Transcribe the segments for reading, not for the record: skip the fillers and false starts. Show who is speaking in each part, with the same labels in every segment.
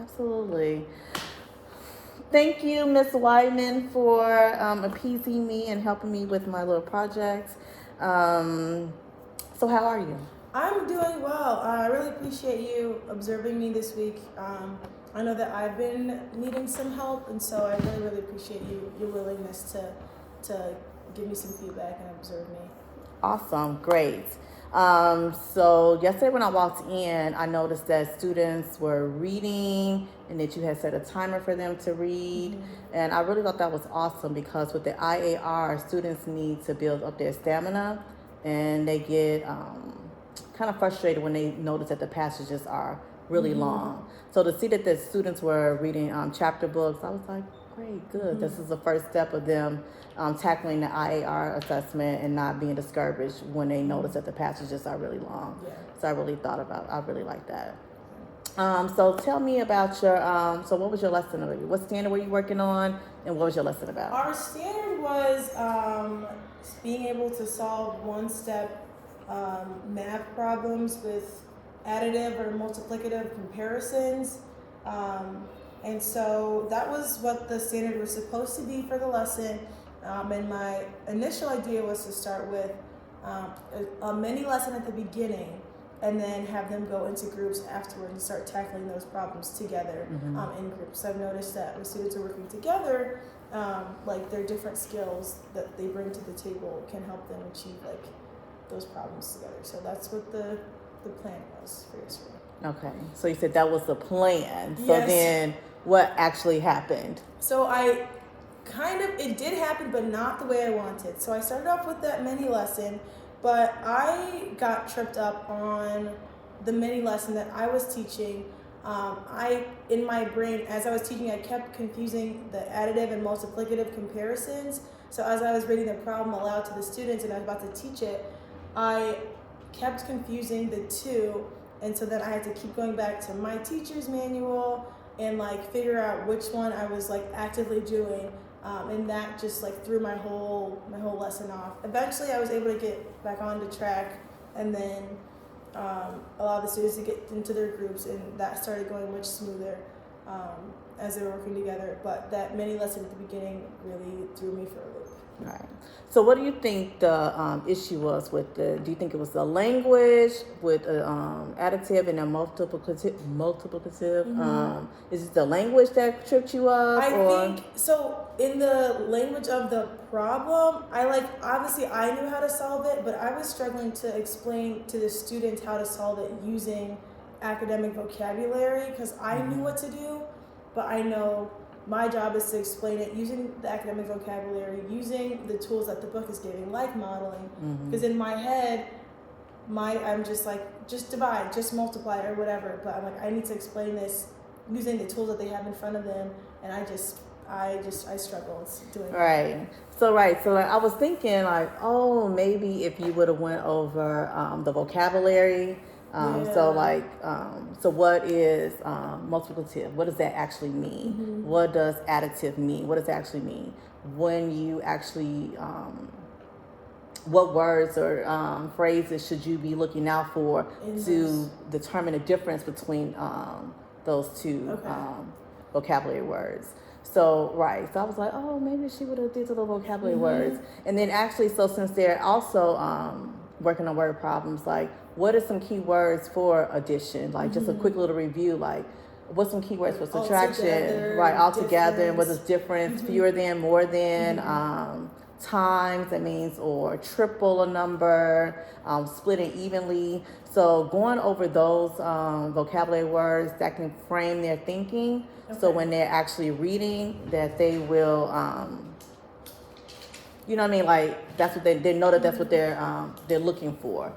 Speaker 1: absolutely. Thank you, Miss Wyman, for appeasing me and helping me with my little project. Um, so how are you?
Speaker 2: I'm doing well. I really appreciate you observing me this week. I know that I've been needing some help, and so I really, really appreciate your willingness to give me some feedback and observe me.
Speaker 1: Awesome, great. So yesterday when I walked in, I noticed that students were reading and that you had set a timer for them to read. And I really thought that was awesome because with the IAR, students need to build up their stamina and they get kind of frustrated when they notice that the passages are really long. So to see that the students were reading chapter books, I was like, great, good. This is the first step of them tackling the IAR assessment and not being discouraged when they notice that the passages are really long.
Speaker 2: Yeah.
Speaker 1: So I really like that. So tell me about your, so what was your lesson about? What standard were you working on and what was your lesson about?
Speaker 2: Our standard was being able to solve one-step math problems with additive or multiplicative comparisons. And so that was what the standard was supposed to be for the lesson. And my initial idea was to start with a mini lesson at the beginning and then have them go into groups afterward and start tackling those problems together in groups. I've noticed that when students are working together, like their different skills that they bring to the table can help them achieve like those problems together. So that's what the plan was for yesterday.
Speaker 1: Okay, so you said that was the plan. So
Speaker 2: Yes.
Speaker 1: then what actually happened?
Speaker 2: So it did happen, but not the way I wanted. So I started off with that mini lesson, but I got tripped up on the mini lesson that I was teaching. In my brain, as I was teaching, I kept confusing the additive and multiplicative comparisons. So as I was reading the problem aloud to the students and I was about to teach it, I kept confusing the two. And so then I had to keep going back to my teacher's manual and like figure out which one I was like actively doing. And that just like threw my whole lesson off. Eventually I was able to get back on the track and then allow the students to get into their groups, and that started going much smoother as they were working together. But that mini lesson at the beginning really threw me for a loop.
Speaker 1: Right. So what do you think the issue was with do you think it was the language with additive and a multiplicative? Is it the language that tripped you up?
Speaker 2: I think so. In the language of the problem, obviously I knew how to solve it, but I was struggling to explain to the students how to solve it using academic vocabulary because I knew what to do, but I know my job is to explain it using the academic vocabulary, using the tools that the book is giving, like modeling. Because in my head, I'm just like, just divide, just multiply, or whatever. But I'm like, I need to explain this using the tools that they have in front of them, and I struggled doing
Speaker 1: that. So I was thinking like, oh, maybe if you would have went over the vocabulary. So what is multiplicative? What does that actually mean? What does additive mean? What does it actually mean? When you actually, what words or phrases should you be looking out for to determine the difference between those two vocabulary words? So I was like, oh, maybe she would have did the little vocabulary words. And then actually, so since they're also working on word problems, like what are some key words for addition? Like just a quick little review, like what's some keywords for subtraction? All together, and what is difference, fewer than, more than, times, that means, or triple a number, splitting evenly. So going over those vocabulary words that can frame their thinking. So when they're actually reading, that they will, you know what I mean? Like that's what they know that's what they're looking for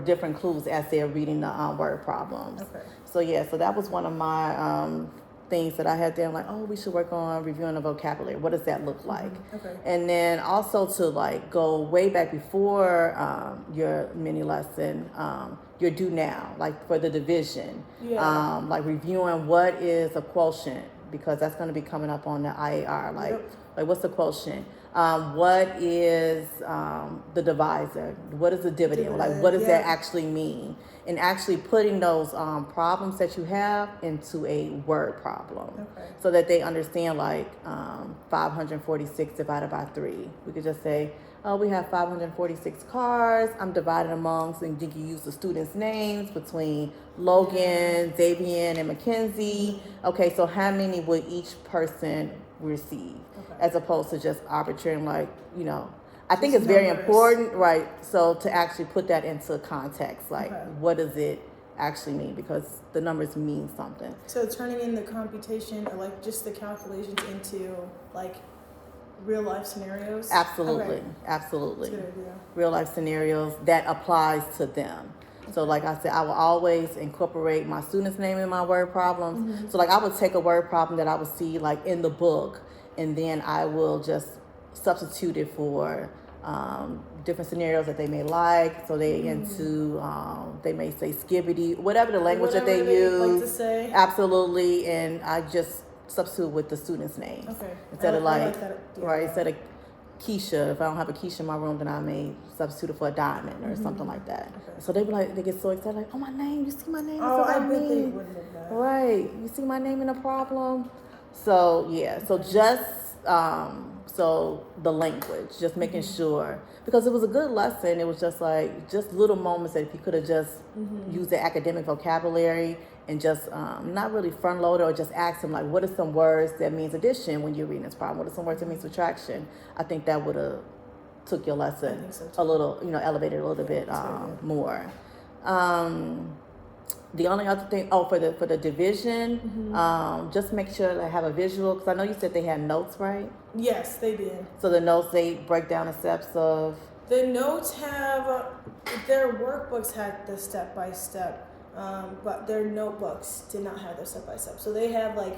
Speaker 1: different clues as they're reading the word problems. So that was one of my things that I had there. I'm like, oh, we should work on reviewing the vocabulary. What does that look like? And then also to like go way back before your mini lesson, your do now, like for the division, like reviewing what is a quotient, because that's going to be coming up on the IAR. Like, what's the quotient? What is the divisor? What is the dividend? Like, what does that actually mean? And actually putting those problems that you have into a word problem, so that they understand, like 546 divided by 3. We could just say, oh, we have 546 cars. I'm dividing amongst, and you can use the students' names between Logan, Xavier, and Mackenzie. Okay, so how many would each person receive? As opposed to just arbitrary, like, I think it's very important, right? So to actually put that into context, like, what does it actually mean? Because the numbers mean something.
Speaker 2: So turning in the computation, or like just the calculations, into like real life scenarios.
Speaker 1: Absolutely.
Speaker 2: That's a good idea.
Speaker 1: Real life scenarios that applies to them. So like I said, I will always incorporate my students' name in my word problems. So like I would take a word problem that I would see like in the book, and then I will just substitute it for different scenarios that they may like. So they into, they may say skibbity, whatever the language that they use.
Speaker 2: Like to say.
Speaker 1: Absolutely. And I just substitute with the student's names. Instead of instead of Keisha, if I don't have a Keisha in my room, then I may substitute it for a diamond or something like that. So they be like, they get so excited, like, oh, my name, you see my name?
Speaker 2: Oh, I bet they would love that.
Speaker 1: Right, you see my name in a problem? So, yeah, so just, so the language, just making sure, because it was a good lesson. It was just like, just little moments that if you could have just used the academic vocabulary and just not really front load, or just ask them, like, what are some words that means addition when you're reading this problem? What are some words that mean subtraction? I think that would have took your lesson a little, elevated a little bit more. The only other thing, for the division, just make sure they have a visual, because I know you said they had notes, right?
Speaker 2: Yes, they did.
Speaker 1: So the notes, they break down the steps of...
Speaker 2: The notes have, their workbooks had the step-by-step, but their notebooks did not have their step-by-step. So they have like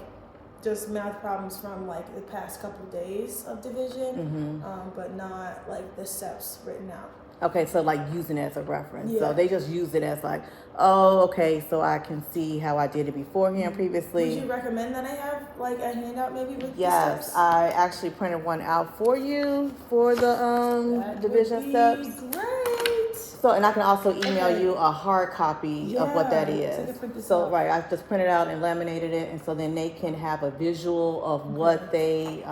Speaker 2: just math problems from like the past couple days of division, but not like the steps written out.
Speaker 1: Okay, so like using it as a reference. So they just use it as like, oh, okay, so I can see how I did it beforehand previously.
Speaker 2: Would you recommend that I have like a handout maybe with the
Speaker 1: Yes,
Speaker 2: steps?
Speaker 1: I actually printed one out for you for the division steps.
Speaker 2: Great.
Speaker 1: So, and I can also email you a hard copy of what that is. So, right, I just printed out and laminated it, and so then they can have a visual of what they,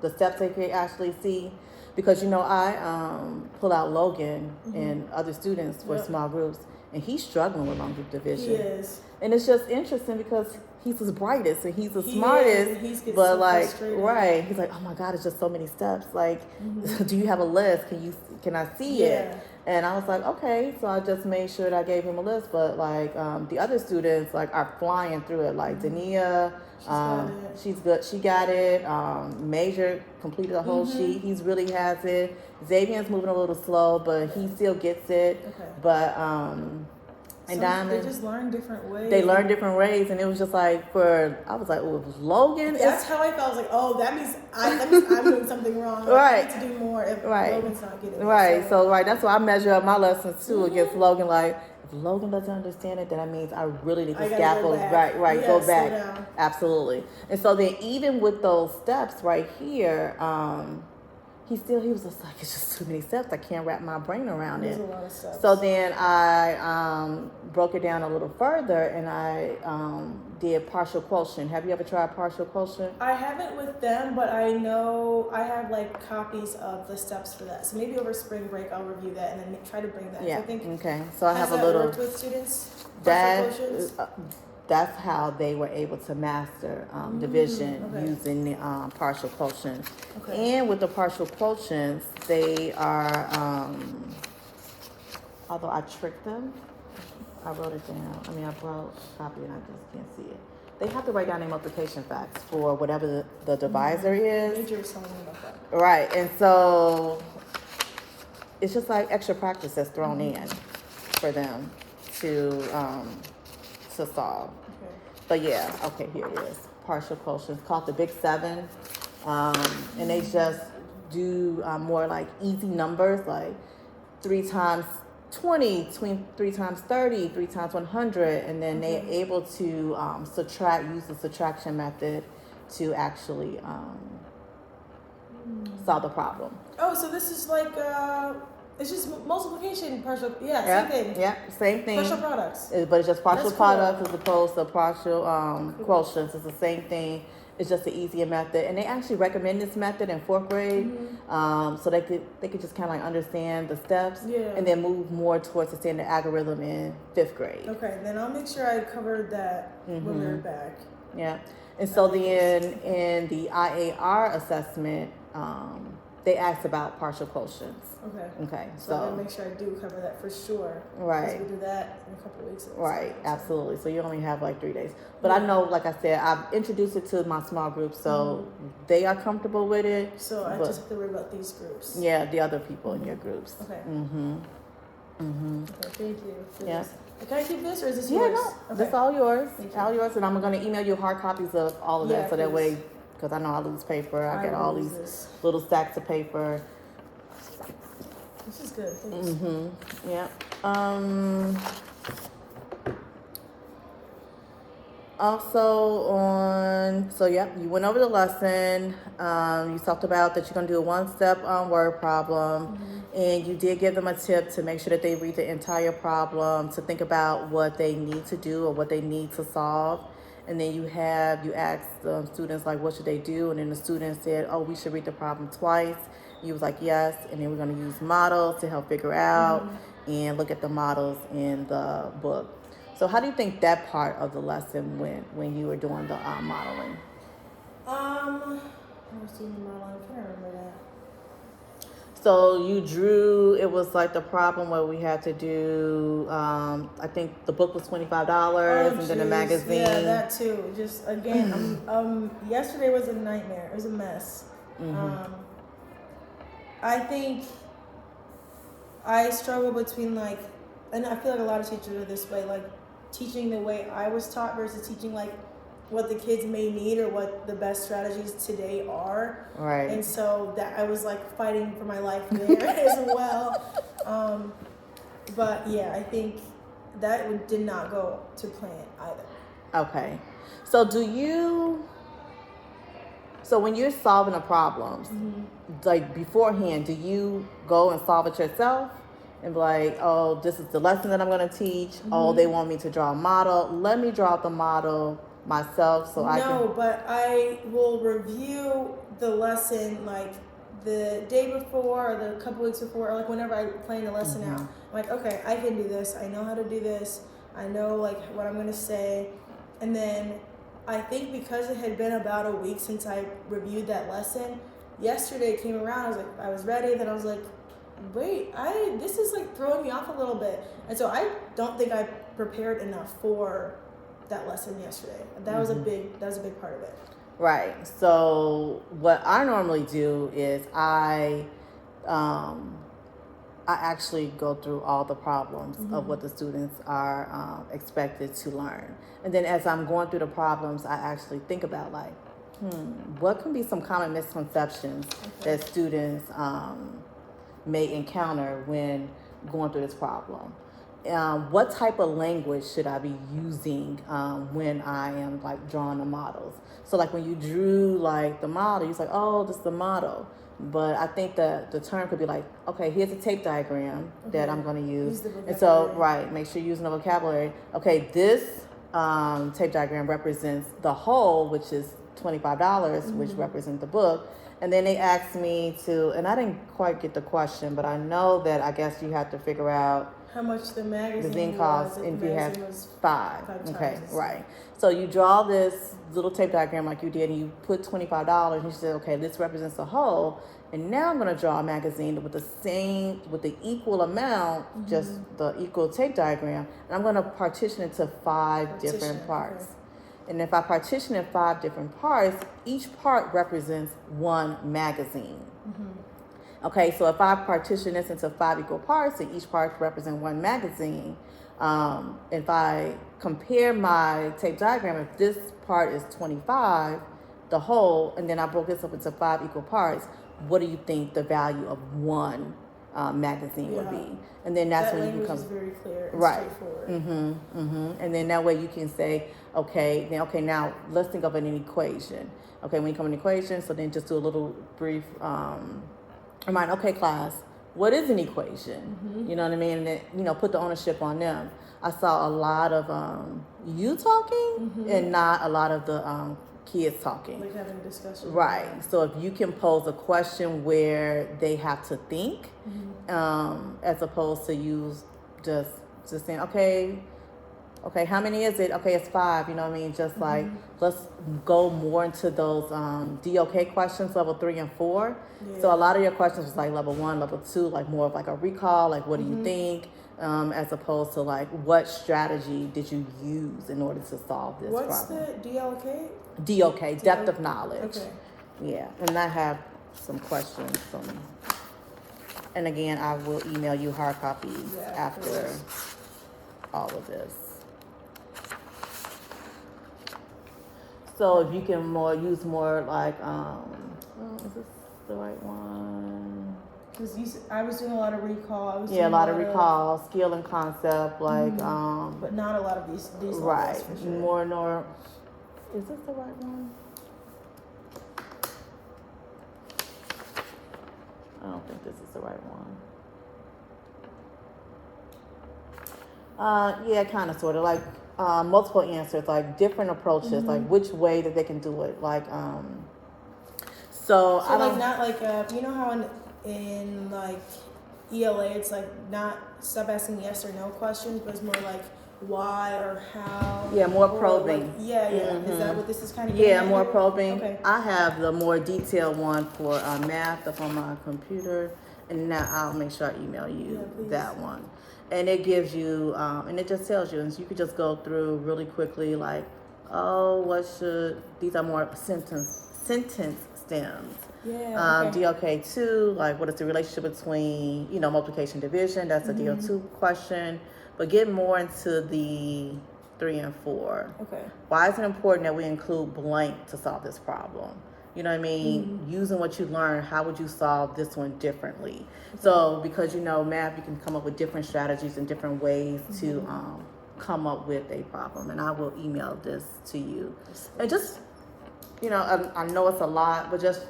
Speaker 1: the steps they can actually see. Because, I pull out Logan and other students for small groups, and he's struggling with long group division.
Speaker 2: He is.
Speaker 1: And it's just interesting because he's his brightest and he's the smartest, but so like, right, he's like, oh my God, it's just so many steps. Like, do you have a list? Can I see it? And I was like, okay. So I just made sure that I gave him a list, but like, the other students like are flying through it. Like Dania, she's good. She got it. Major completed the whole sheet. He's really has it. Xavier's moving a little slow, but he still gets it. But, and Diamond,
Speaker 2: they just learn different ways.
Speaker 1: They learn different ways, and it was just like I was like, oh, it was Logan.
Speaker 2: That's how I felt. I was like, oh, that means I'm doing something wrong.
Speaker 1: Right.
Speaker 2: I need to do more if Logan's not getting it.
Speaker 1: Right. So that's why I measure up my lessons too against Logan. Like, if Logan doesn't understand it, then that means I really need to scaffold. Right. Go back. Absolutely. And so then even with those steps right here, he was just like, it's just too many steps. I can't wrap my brain around it.
Speaker 2: There's a lot of steps.
Speaker 1: So then I broke it down a little further, and I did partial quotient. Have you ever tried partial quotient?
Speaker 2: I haven't with them, but I know I have like copies of the steps for that. So maybe over spring break I'll review that and then try to bring that.
Speaker 1: Yeah.
Speaker 2: I think,
Speaker 1: okay. So I have a little.
Speaker 2: Worked with students.
Speaker 1: That's how they were able to master division using the partial quotients. And with the partial quotients, they are, although I tricked them, I wrote it down. I wrote a copy and I just can't see it. They have to write down their multiplication facts for whatever the divisor is.
Speaker 2: Major was telling me about that.
Speaker 1: Right, and so it's just like extra practice that's thrown in for them to solve. But yeah, okay, here it is. Partial quotients called the Big Seven. And they just do more like easy numbers, like 3 times 20, 3 times 30, 3 times 100. And then they're able to use the subtraction method to actually solve the problem.
Speaker 2: Oh, so this is like it's just multiplication partial. Yeah,
Speaker 1: Yeah,
Speaker 2: same thing.
Speaker 1: yeah, same thing.
Speaker 2: Partial products.
Speaker 1: But it's just partial
Speaker 2: That's cool.
Speaker 1: products as opposed to partial quotients. It's the same thing. It's just an easier method, and they actually recommend this method in fourth grade, so they could just kind of like understand the steps,
Speaker 2: Yeah.
Speaker 1: and then move more towards the standard algorithm in fifth grade.
Speaker 2: Okay, then I'll make sure I covered that when we're back.
Speaker 1: Yeah, and so then in the IAR assessment, they asked about partial quotients. Okay,
Speaker 2: So I'm gonna make sure I do cover that for sure.
Speaker 1: Right.
Speaker 2: Because we do that in a couple of weeks.
Speaker 1: Right, absolutely. So you only have like 3 days. But I know, like I said, I've introduced it to my small group, so they are comfortable with it.
Speaker 2: So I just have to worry about these groups.
Speaker 1: Yeah, the other people in your groups.
Speaker 2: Okay.
Speaker 1: Okay,
Speaker 2: thank you.
Speaker 1: Yeah.
Speaker 2: Can I keep this or is this
Speaker 1: Yeah,
Speaker 2: yours?
Speaker 1: no,
Speaker 2: Okay.
Speaker 1: that's all yours.
Speaker 2: Thank you.
Speaker 1: All yours, and I'm gonna email you hard copies of all of that,
Speaker 2: Yeah,
Speaker 1: so that
Speaker 2: please.
Speaker 1: way, because I know I lose paper, I get all
Speaker 2: will use
Speaker 1: these
Speaker 2: this.
Speaker 1: little stacks of paper.
Speaker 2: This is good. Thanks.
Speaker 1: Yeah. Also you went over the lesson. You talked about that you're gonna do a 1-step word problem, and you did give them a tip to make sure that they read the entire problem, to think about what they need to do or what they need to solve. And then you asked the students like, what should they do? And then the students said, oh, we should read the problem twice. You was like, yes. And then we're going to use models to help figure out and look at the models in the book. So how do you think that part of the lesson went when you were doing the modeling?
Speaker 2: I was doing the modeling. I can't remember that.
Speaker 1: So you drew, it was like the problem where we had to do, I think the book was $25 and then the magazine.
Speaker 2: Yeah, that too. Just again, yesterday was a nightmare. It was a mess. I think I struggle between like, and I feel like a lot of teachers are this way, like teaching the way I was taught versus teaching like what the kids may need or what the best strategies today are.
Speaker 1: Right.
Speaker 2: And so that I was like fighting for my life there as well. But yeah, I think that did not go to plan either.
Speaker 1: Okay. So when you're solving a problem, like beforehand, do you go and solve it yourself? And be like, oh, this is the lesson that I'm going to teach. Oh, they want me to draw a model. Let me draw the model myself I can.
Speaker 2: No, but I will review the lesson like the day before or the couple weeks before, or like whenever I plan the lesson out. I'm like, okay, I can do this. I know how to do this. I know like what I'm going to say. And then I think because it had been about a week since I reviewed that lesson, yesterday it came around, I was ready, then I was like, wait, this is like throwing me off a little bit. And so I don't think I prepared enough for that lesson yesterday. That was a big part of it.
Speaker 1: Right. So what I normally do is I actually go through all the problems of what the students are expected to learn. And then as I'm going through the problems, I actually think about like, what can be some common misconceptions that students may encounter when going through this problem? What type of language should I be using when I am like drawing the models? So like when you drew like the model, you're like, oh, this is the model. But I think that the term could be like, okay, here's a tape diagram that I'm going to use. And so, right, make sure you're using the vocabulary. Okay, this tape diagram represents the whole, which is $25, which represents the book. And then they asked me to, and I didn't quite get the question, but I know that I guess you have to figure out
Speaker 2: how much the magazine
Speaker 1: costs,
Speaker 2: was.
Speaker 1: and if you have five. Okay,
Speaker 2: times.
Speaker 1: right. So you draw this little tape diagram like you did, and you put $25, and you said, okay, this represents the whole. And now I'm going to draw a magazine with the equal amount, just the equal tape diagram, and I'm going to partition it to five different parts. Okay. And if I partition it 5 different parts, each part represents one magazine. Okay, so if I partition this into 5 equal parts and each part represents one magazine, if I compare my tape diagram, if this part is 25, the whole, and then I broke this up into 5 equal parts, what do you think the value of one magazine would
Speaker 2: Yeah.
Speaker 1: be. And then that's
Speaker 2: That
Speaker 1: when you
Speaker 2: language
Speaker 1: can
Speaker 2: is
Speaker 1: come.
Speaker 2: very clear and
Speaker 1: Right.
Speaker 2: straightforward.
Speaker 1: And then that way you can say, okay, now let's think of an equation. Okay, when you come an equation, so then just do a little brief remind. Okay, class, what is an equation? You know what I mean? And then, put the ownership on them. I saw a lot of you talking and not a lot of the kids talking.
Speaker 2: Like having a discussion.
Speaker 1: Right. So if you can pose a question where they have to think, as opposed to use just saying, okay, how many is it? Okay, it's 5. You know what I mean? Just like let's go more into those DOK questions, level 3 and 4.
Speaker 2: Yeah.
Speaker 1: So a lot of your questions was like level 1, level 2, like more of like a recall, like what do you think, as opposed to like what strategy did you use in order to solve this
Speaker 2: What's
Speaker 1: problem?
Speaker 2: the DLK?
Speaker 1: DOK, depth of knowledge.
Speaker 2: Okay.
Speaker 1: Yeah, and I have some questions and again, I will email you hard copies after all of this. So if you can use more like, is this the right one?
Speaker 2: Because I was doing a lot of recall.
Speaker 1: A lot of recall, skill and concept, like,
Speaker 2: but not a lot of these
Speaker 1: right,
Speaker 2: levels for sure.
Speaker 1: more. Is this the right one? I don't think this is the right one. Yeah, kind of, sort of, like multiple answers, like different approaches, like which way that they can do it, like So I
Speaker 2: like
Speaker 1: don't,
Speaker 2: not like you know how in like ELA it's like not stop asking yes or no questions, but it's more like why or how.
Speaker 1: Yeah, more
Speaker 2: or
Speaker 1: probing.
Speaker 2: Like, Is that what this is kind of?
Speaker 1: Yeah, more probing.
Speaker 2: Okay.
Speaker 1: I have the more detailed one for math up on my computer, and now I'll make sure I email you that one. And it gives you, and it just tells you, and so you could just go through really quickly, like, these are more sentence stems.
Speaker 2: Yeah. Okay.
Speaker 1: DLK2, like what is the relationship between, multiplication division? That's a DL2 question. But get more into the 3 and 4.
Speaker 2: Okay.
Speaker 1: Why is it important that we include blank to solve this problem? You know what I mean? Using what you learned, how would you solve this one differently? So because math, you can come up with different strategies and different ways to come up with a problem. And I will email this to you. And just, I know it's a lot, but just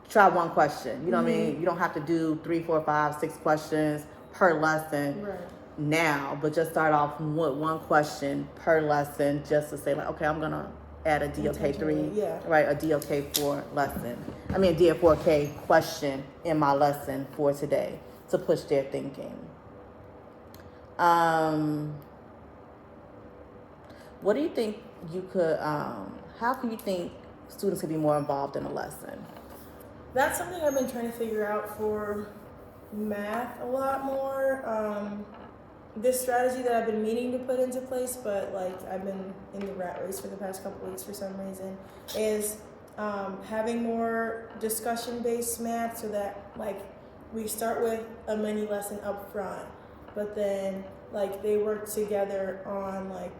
Speaker 1: try one question. You know what I mean? You don't have to do 3, 4, 5, 6 questions per lesson.
Speaker 2: Right.
Speaker 1: Now, but just start off with one question per lesson, just to say like, okay, I'm gonna add a DOK3, right? A DOK4 lesson. I mean, a DOK4K question in my lesson for today to push their thinking. What do you think you could? How can you think students could be more involved in a lesson?
Speaker 2: That's something I've been trying to figure out for math a lot more. This strategy that I've been meaning to put into place, but like I've been in the rat race for the past couple weeks for some reason, is having more discussion-based math, so that like we start with a mini lesson up front, but then like they work together on like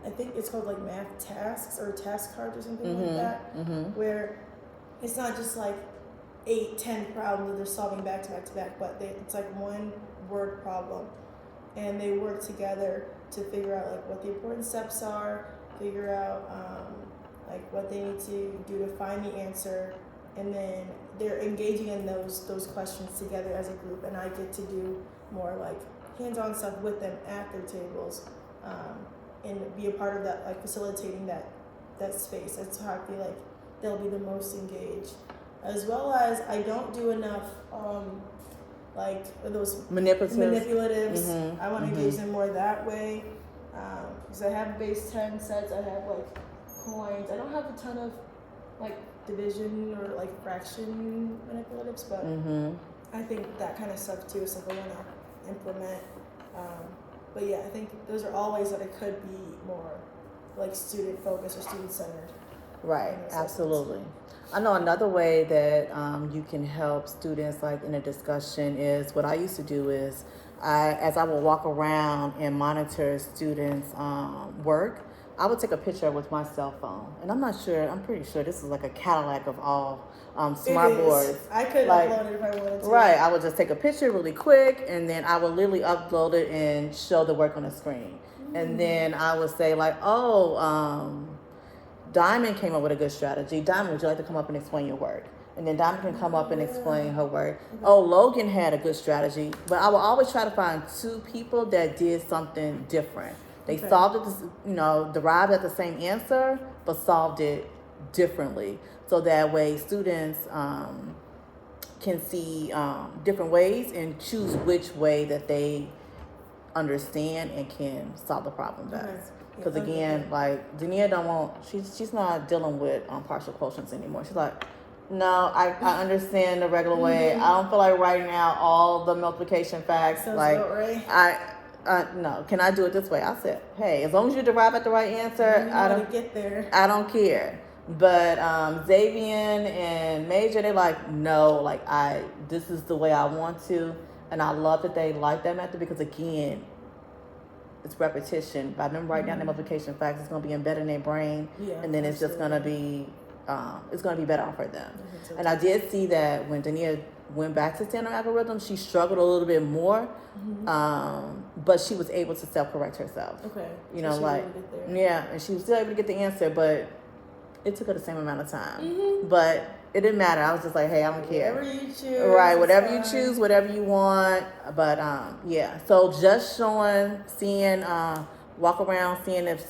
Speaker 2: I think it's called like math tasks or task cards or something like that, where it's not just like 8-10 problems that they're solving back to back to back, but it's like one word problem. And they work together to figure out like what the important steps are, figure out like what they need to do to find the answer, and then they're engaging in those questions together as a group. And I get to do more like hands-on stuff with them at their tables, and be a part of that, like facilitating that space. That's how I feel like they'll be the most engaged. As well as I don't do enough. Like those manipulatives. I want to engage them more that way, because I have base 10 sets. I have like coins. I don't have a ton of like division or like fraction manipulatives, but I think that kind of stuff too is something I want to implement. But yeah, I think those are all ways that it could be more like student focused or student centered.
Speaker 1: Right, absolutely. I know another way that you can help students like in a discussion is what I used to do is as I will walk around and monitor students' work, I would take a picture with my cell phone, and I'm pretty sure this is like a Cadillac of all smart boards.
Speaker 2: I could upload it if I wanted to.
Speaker 1: Right, I would just take a picture really quick, and then I would literally upload it and show the work on the screen. And then I would say like, Diamond came up with a good strategy. Diamond, would you like to come up and explain your work? And then Diamond can come up and explain her work. Oh, Logan had a good strategy. But I will always try to find two people that did something different. They solved it, derived at the same answer, but solved it differently. So that way students can see different ways and choose which way that they understand and can solve the problem best. Because again, like Dania she's not dealing with partial quotients anymore. She's like, no, I understand the regular way. I don't feel like writing out all the multiplication facts.
Speaker 2: Sounds
Speaker 1: like
Speaker 2: about right.
Speaker 1: no, can I do it this way? I said, hey, as long as you derive at the right answer,
Speaker 2: I don't get there.
Speaker 1: I don't care. But Xavier and Major, they're like, no, like this is the way I want to. And I love that they like that method because again, it's repetition. By them writing down the multiplication facts, it's gonna be embedded in their brain, and then it's just gonna be better for them. And I did see that when Dania went back to standard algorithm, she struggled a little bit more, but she was able to self-correct herself.
Speaker 2: Okay.
Speaker 1: And she was still able to get the answer, but it took her the same amount of time. But it didn't matter. I was just like, hey, I don't care.
Speaker 2: Whatever you choose.
Speaker 1: Right, whatever you choose, whatever you want. But yeah. So just seeing, walk around, seeing if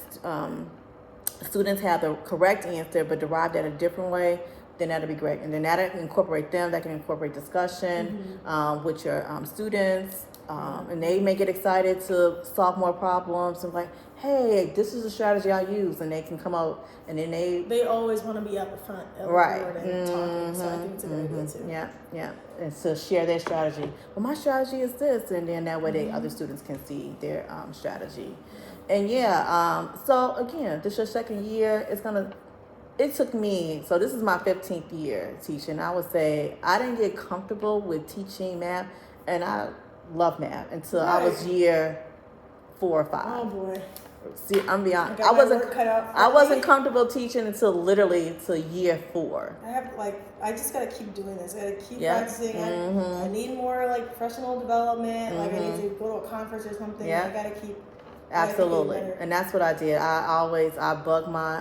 Speaker 1: students have the correct answer but derived at a different way, then that'll be great. And then that'll incorporate them. That can incorporate discussion with your students. And they may get excited to solve more problems and like, hey, this is a strategy I use, and they can come out and then they
Speaker 2: always want to be at the front of the board and talking. So I think it's a good idea too.
Speaker 1: Yeah, and to share their strategy. Well, my strategy is this, and then that way other students can see their strategy. And so again, this is your second year. It took me, so this is my 15th year teaching. I would say I didn't get comfortable with teaching math, and I love math until I was year 4 or 5.
Speaker 2: Oh boy.
Speaker 1: See, I'm being honest. I wasn't comfortable teaching until literally year 4.
Speaker 2: I just gotta keep doing this. I gotta keep practicing. I need more professional development. I need to go to a conference or something. I gotta keep.
Speaker 1: Absolutely, and that's what I did. I bugged my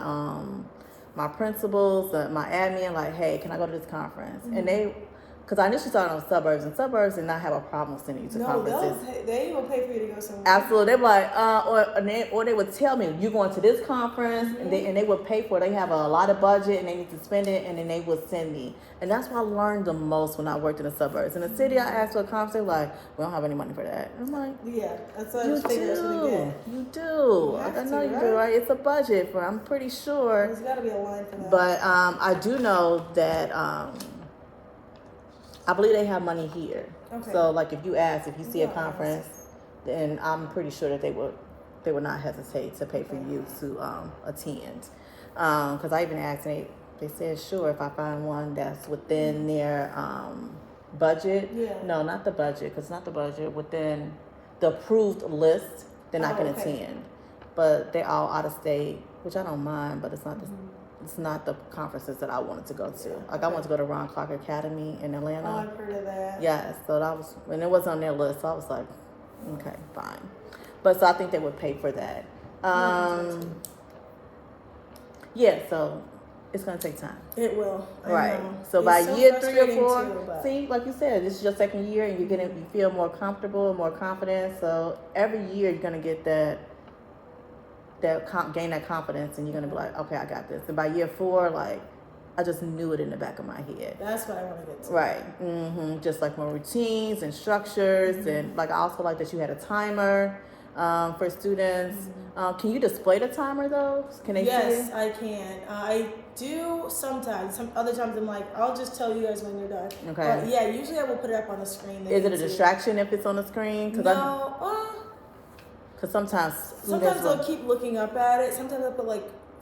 Speaker 1: my principals, my admin, like, hey, can I go to this conference? And because I initially started on suburbs did not have a problem sending you to conferences.
Speaker 2: They will pay for you to go somewhere.
Speaker 1: Absolutely. They're like, or they would tell me, you're going to this conference, and they would pay for it. They have a lot of budget, and they need to spend it, and then they would send me. And that's what I learned the most when I worked in the suburbs. In the city, I asked for a conference, they're like, we don't have any money for that. And I'm like,
Speaker 2: yeah, that's what I was thinking.
Speaker 1: You do. I know you do, right? It's a budget for, I'm pretty sure.
Speaker 2: There's got to be a line for that.
Speaker 1: But I do know that I believe they have money here. Okay. So if you see a conference, then I'm pretty sure that they would not hesitate to pay for you to attend. Because I even asked, and they said sure if I find one that's within their budget. Yeah. No, not the budget, because not the budget, within the approved list, then I can attend. But they're all out of state, which I don't mind, but it's not it's not the conferences that I wanted to go to. I wanted to go to Ron Clark Academy in Atlanta.
Speaker 2: Oh, I've heard of that.
Speaker 1: Yes, so that was, when it was on their list, so I was like, okay, fine. But so I think they would pay for that. So it's going to take time.
Speaker 2: It will.
Speaker 1: Right. So by year 3 or 4, see, like you said, this is your second year and you feel more comfortable, more confident. So every year you're going to get gain that confidence, and you're gonna be like, okay, I got this. And by year 4, I just knew it in the back of my head.
Speaker 2: That's what I want to get to.
Speaker 1: Right. Just like more routines and structures, and I also like that you had a timer for students. Can you display the timer though? Can they see it?
Speaker 2: Yes, I can. I do sometimes. Some other times I'm like, I'll just tell you guys when you're done.
Speaker 1: Okay.
Speaker 2: But yeah, usually I will put it up on the screen.
Speaker 1: Is it a distraction if it's on the screen?
Speaker 2: No.
Speaker 1: Because sometimes
Speaker 2: they'll keep looking up at it. Sometimes I'll put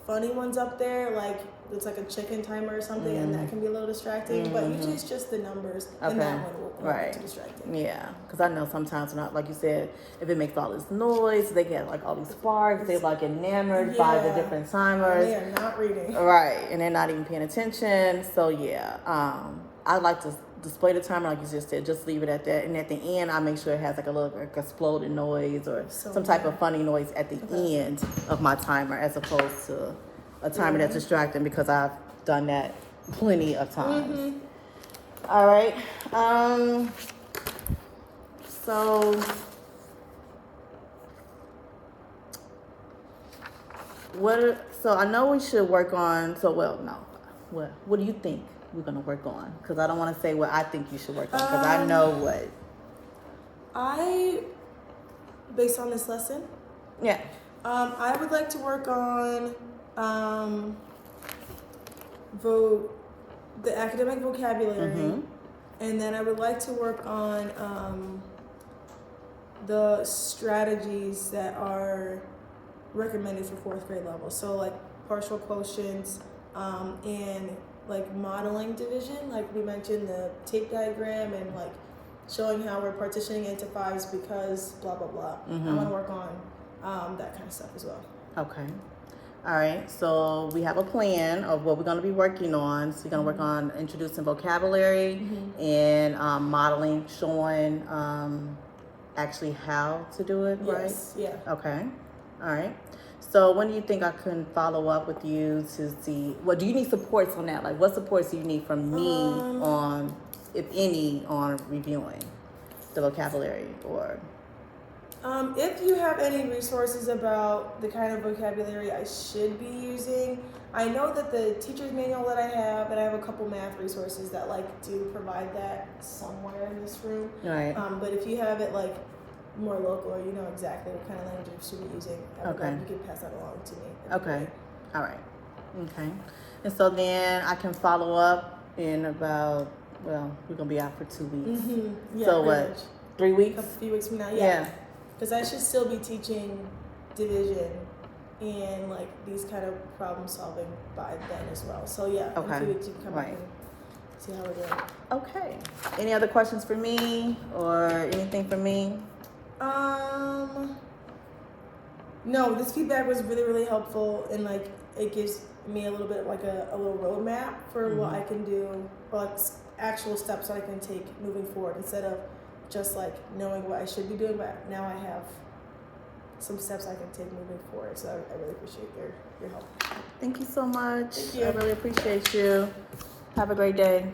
Speaker 2: funny ones up there, like it's like a chicken timer or something, and that can be a little distracting. But usually it's just the numbers, and that one will be too distracting.
Speaker 1: Yeah, because I know sometimes, not like you said, if it makes all this noise, they get like all these sparks. They're like enamored by the different timers.
Speaker 2: And they are not reading.
Speaker 1: Right, and they're not even paying attention. So yeah, I like to display the timer like you just said. Just leave it at that, and at the end, I make sure it has like a little like exploding noise or some type of funny noise at the end of my timer, as opposed to a timer that's distracting, because I've done that plenty of times. All right. So so I know we should work on, what do you think we're going to work on? Because I don't want to say what I think you should work on, because I know what.
Speaker 2: Based on this lesson?
Speaker 1: Yeah.
Speaker 2: I would like to work on the academic vocabulary, and then I would like to work on the strategies that are recommended for 4th grade level. So like partial quotients, and like modeling division, like we mentioned the tape diagram, and like showing how we're partitioning into 5s because blah blah blah. I want to work on that kind of stuff as well.
Speaker 1: Okay. All right, so we have a plan of what we're going to be working on. So we're going to work on introducing vocabulary and modeling, showing actually how to do it, right?
Speaker 2: Yes, yeah.
Speaker 1: Okay, all right. So when do you think I can follow up with you to see, do you need supports on that? Like what supports do you need from me on, if any, on reviewing the vocabulary or...
Speaker 2: If you have any resources about the kind of vocabulary I should be using, I know that the teacher's manual that I have, and I have a couple math resources that like do provide that somewhere in this room.
Speaker 1: Right.
Speaker 2: But if you have it like more local, or you know exactly what kind of language you should be using, I would like you can pass that along to me.
Speaker 1: Okay. All right. Okay. And so then I can follow up in about, we're gonna be out for 2 weeks.
Speaker 2: Yeah,
Speaker 1: so what? 3 weeks?
Speaker 2: A few weeks from now. Yeah. Because I should still be teaching division and like these kind of problem solving by then as well. So yeah, in a few weeks you can come back and see how we're doing.
Speaker 1: Okay. Any other questions for me or anything for me?
Speaker 2: No, this feedback was really, really helpful, and like it gives me a little bit like a little roadmap for what I can do, or like actual steps that I can take moving forward, instead of just like knowing what I should be doing, but now I have some steps I can take moving forward. So I really appreciate your help.
Speaker 1: Thank you so much.
Speaker 2: Thank you.
Speaker 1: I really appreciate you. Have a great day.